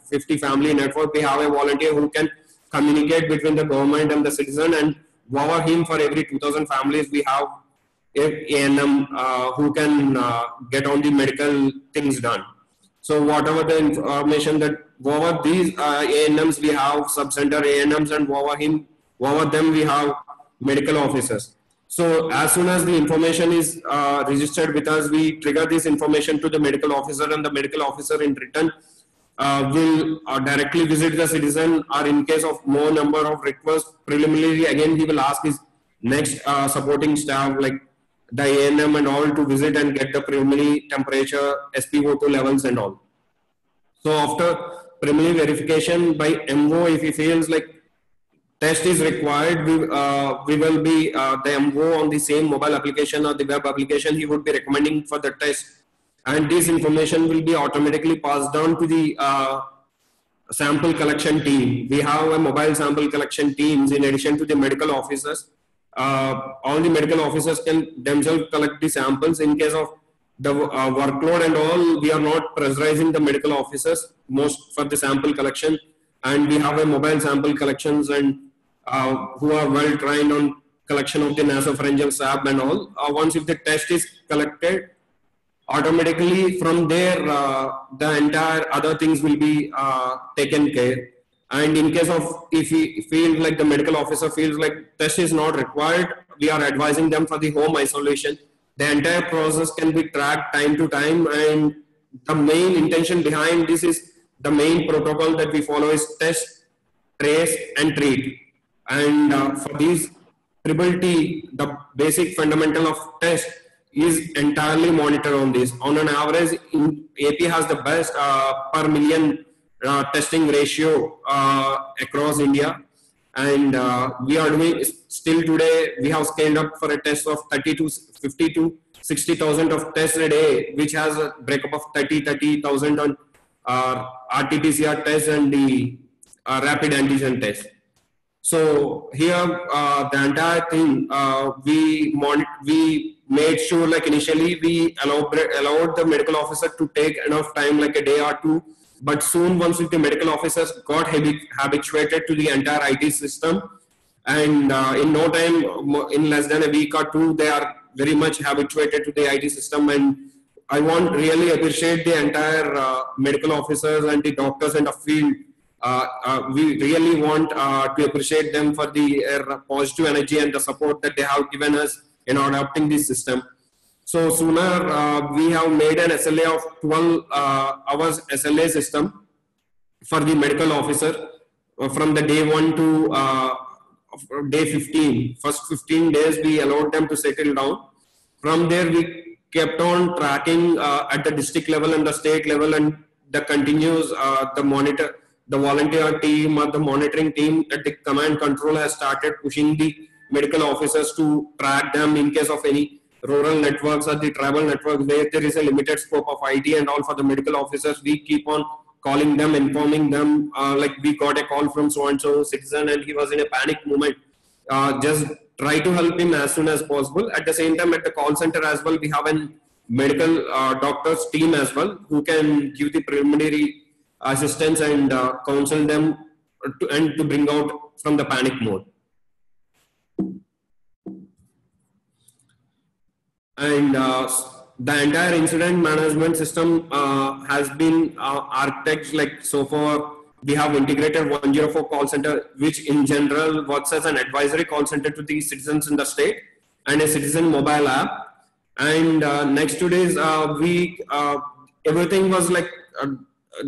50 family network, we have a volunteer who can communicate between the government and the citizen, and over him for every 2,000 families we have ANM who can get on the medical things done. So whatever the information that over these ANMs, we have sub-center ANMs, and over them we have medical officers. So as soon as the information is registered with us, we trigger this information to the medical officer, and the medical officer in return will directly visit the citizen, or in case of more number of requests, preliminarily again he will ask his next supporting staff like the ANM and all to visit and get the preliminary temperature, SpO2 levels and all. So after preliminary verification by MO, if he feels like test is required, we will be the MO on the same mobile application or the web application, he would be recommending for the test. And this information will be automatically passed down to the sample collection team. We have a mobile sample collection teams in addition to the medical officers. All the medical officers can themselves collect the samples. In case of the workload and all, we are not pressurizing the medical officers most for the sample collection, and we have a mobile sample collections and who are well trained on collection of the nasopharyngeal swab and all. Once if the test is collected, automatically from there the entire other things will be taken care. And in case of if we feel like the medical officer feels like test is not required, we are advising them for the home isolation. The entire process can be tracked time to time, and the main intention behind this is the main protocol that we follow is test, trace and treat. And for these T, the basic fundamental of test is entirely monitored on this. On an average, AP has the best per million testing ratio across India, and we are doing still today. We have scaled up for a test of 50 to 60,000 of tests a day, which has a breakup of 30,000 on RT-PCR test and the rapid antigen test. So here the entire thing we made sure, like initially we allowed the medical officer to take enough time, like a day or two. But soon, once the medical officers got habituated to the entire IT system, and in no time, in less than a week or two, they are very much habituated to the IT system. And I want really appreciate the entire medical officers and the doctors in the field. We really want to appreciate them for the positive energy and the support that they have given us in adopting this system. So sooner we have made an SLA of 12 hours SLA system for the medical officer from the day 1 to day 15. First 15 days we allowed them to settle down. From there we kept on tracking at the district level and the state level, and the continues the volunteer team or the monitoring team at the command control has started pushing the medical officers to track them in case of any rural networks or the tribal networks where there is a limited scope of IT and all. For the medical officers, we keep on calling them, informing them, like we got a call from so-and-so citizen and he was in a panic moment. Just try to help him as soon as possible. At the same time, at the call center as well, we have a medical doctors team as well who can give the preliminary assistance and counsel them to bring out from the panic mode. And the entire incident management system has been architected like so far. We have integrated 104 call center, which in general works as an advisory call center to the citizens in the state, and a citizen mobile app. And next 2 days, everything was like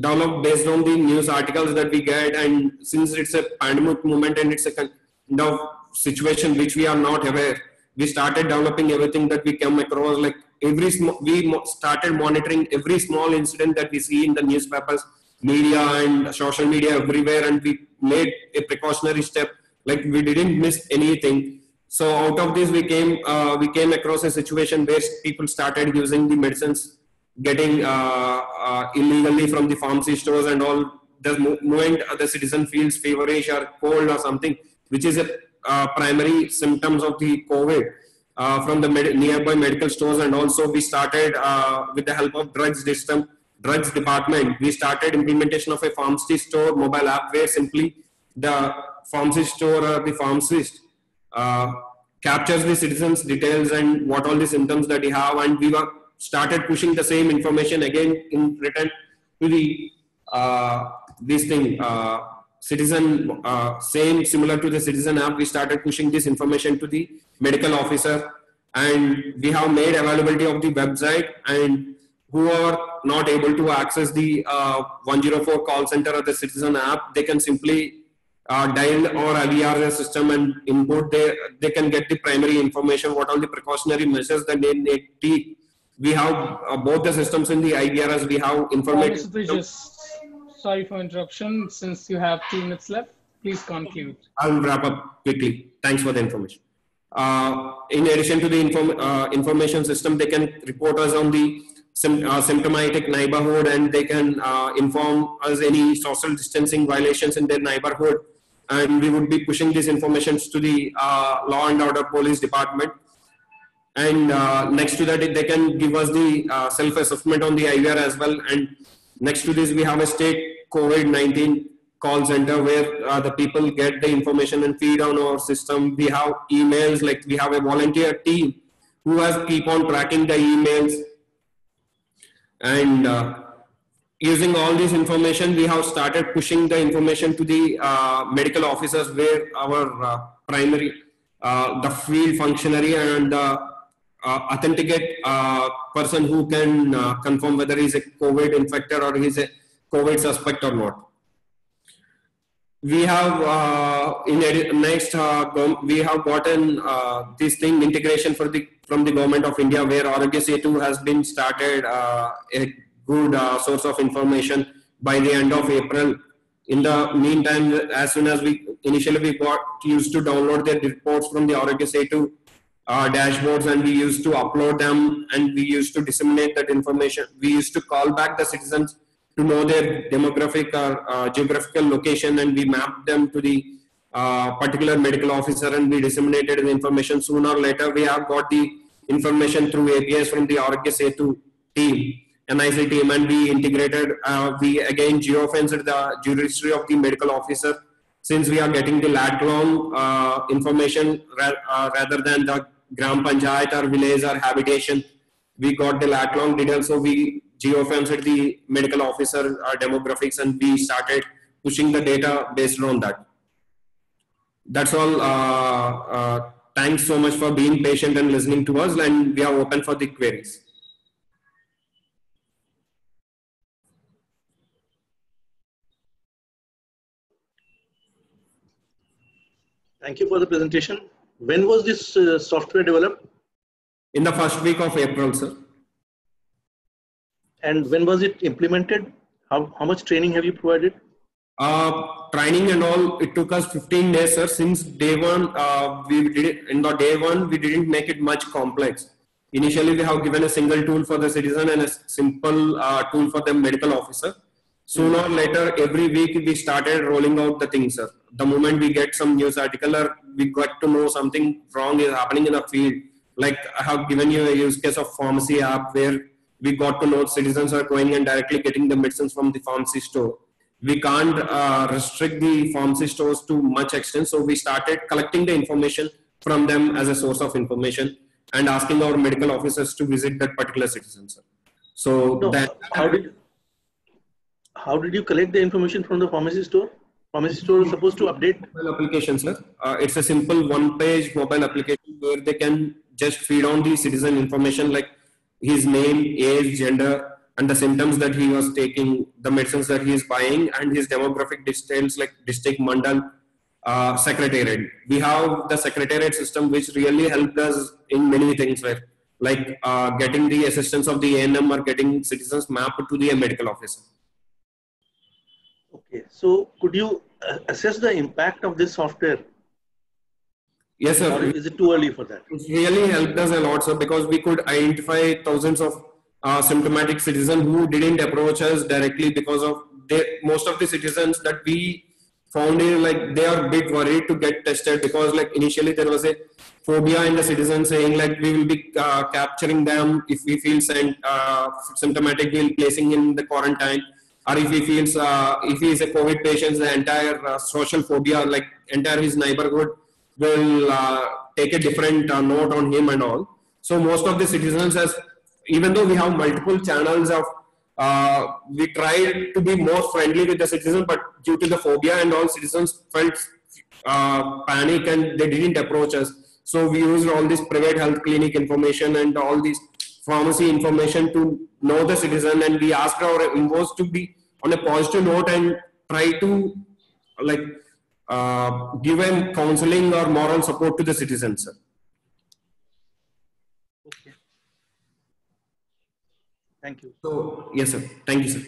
developed based on the news articles that we get. And since it's a pandemic moment and it's a kind of situation which we are not aware, we started developing everything that we came across. Like we started monitoring every small incident that we see in the newspapers, media and social media everywhere, and we made a precautionary step, like we didn't miss anything. So out of this we came across a situation where people started using the medicines getting illegally from the pharmacy stores and all. The moment the citizen feels feverish or cold or something, which is a primary symptoms of the COVID, from the nearby medical stores. And also we started with the help of drugs system, drugs department, we started implementation of a pharmacy store mobile app where simply the pharmacy store or the pharmacist captures the citizens' details and what all the symptoms that he have, and we were started pushing the same information again in return to the this thing citizen same similar to the citizen app. We started pushing this information to the medical officer, and we have made availability of the website, and who are not able to access the 104 call center or the citizen app, they can simply dial or IVR system and input. They can get the primary information, what all the precautionary measures that they need to take. We have both the systems in the IVRs. We have information. Sorry for interruption. Since you have 2 minutes left, please conclude. I'll wrap up quickly. Thanks for the information. In addition to the information system, they can report us on the symptomatic neighborhood, and they can inform us any social distancing violations in their neighborhood. And we would be pushing these informations to the law and order police department. And next to that, they can give us the self-assessment on the IVR as well. And next to this, we have a state COVID-19 call center where the people get the information and feed on our system. We have emails, like we have a volunteer team who has keep on tracking the emails. And using all this information, we have started pushing the information to the medical officers, where our primary, the field functionary and the authenticate person who can confirm whether he's a COVID infected or he's a COVID suspect or not. We have we have gotten this thing integration from the government of India, where Arogya Setu has been started a good source of information by the end of April. In the meantime, as soon as we got used to download the reports from the Arogya Setu dashboards, and we used to upload them, and we used to disseminate that information. We used to call back the citizens to know their demographic or geographical location, and we mapped them to the particular medical officer, and we disseminated the information. Sooner or later, we have got the information through APIs from the Arogya Setu team, NIC team, and we integrated, we again geofenced the jurisdiction of the medical officer, since we are getting the lat-long information rather than the gram panchayat or village or habitation. We got the lat-long details, so we geofenced the medical officer demographics, and we started pushing the data based on that. That's all. Thanks so much for being patient and listening to us, and we are open for the queries. Thank you for the presentation. When was this software developed? In the first week of April, sir. And when was it implemented? How much training have you provided? Training and all, it took us 15 days, sir. Since day one, we did it. In the day one, we didn't make it much complex. Initially, we have given a single tool for the citizen and a simple tool for the medical officer. Sooner or later, every week, we started rolling out the things, sir. The moment we get some news article or we got to know something wrong is happening in the field, like I have given you a use case of pharmacy app where we got to know citizens are going and directly getting the medicines from the pharmacy store. We can't restrict the pharmacy stores to much extent, so we started collecting the information from them as a source of information and asking our medical officers to visit that particular citizen, sir. So no, how did you collect the information from the pharmacy store? Pharmacy store is supposed to update mobile application, sir. It's a simple one-page mobile application where they can just feed on the citizen information like his name, age, gender, and the symptoms that he was taking, the medicines that he is buying, and his demographic details like district, mandal, secretariat. We have the secretariat system which really helped us in many things, right? Like getting the assistance of the ANM or getting citizens mapped to the medical officer. Okay, so could you assess the impact of this software? Yes, sir. Or is it too early for that? It really helped us a lot, sir, because we could identify thousands of symptomatic citizens who didn't approach us directly because of most of the citizens that we found is like they are a bit worried to get tested because like initially there was a phobia in the citizens saying like we will be capturing them if we feel symptomatic, we'll placing in the quarantine, or if he feels if he is a COVID patient, the entire social phobia, like entire his neighborhood will take a different note on him and all. So most of the citizens, as even though we have multiple channels of we tried to be more friendly with the citizens, but due to the phobia and all, citizens felt panic and they didn't approach us. So we used all this private health clinic information and all this pharmacy information to know the citizen, and we asked our invoice to be on a positive note and try to like give a counseling or moral support to the citizens. Sir. Okay. Thank you. So yes, sir. Thank you, sir.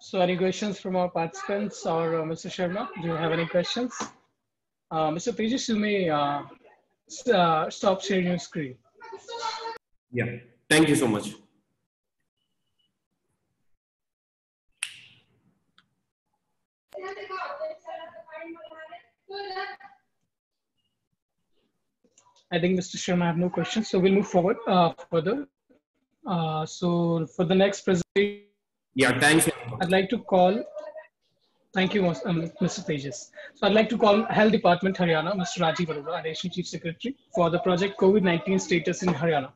So any questions from our participants or Mr. Sharma? Do you have any questions? Mr. Tejas, you may stop sharing your screen. Yeah. Thank you so much. I think Mr. Sharma have no questions, so we'll move forward further. So for the next presentation, Yeah, thanks. I'd like to call, thank you, Mr. Tejas. So I'd like to call Health Department Haryana, Mr. Rajiv Arora, Additional Chief Secretary, for the project COVID-19 status in Haryana.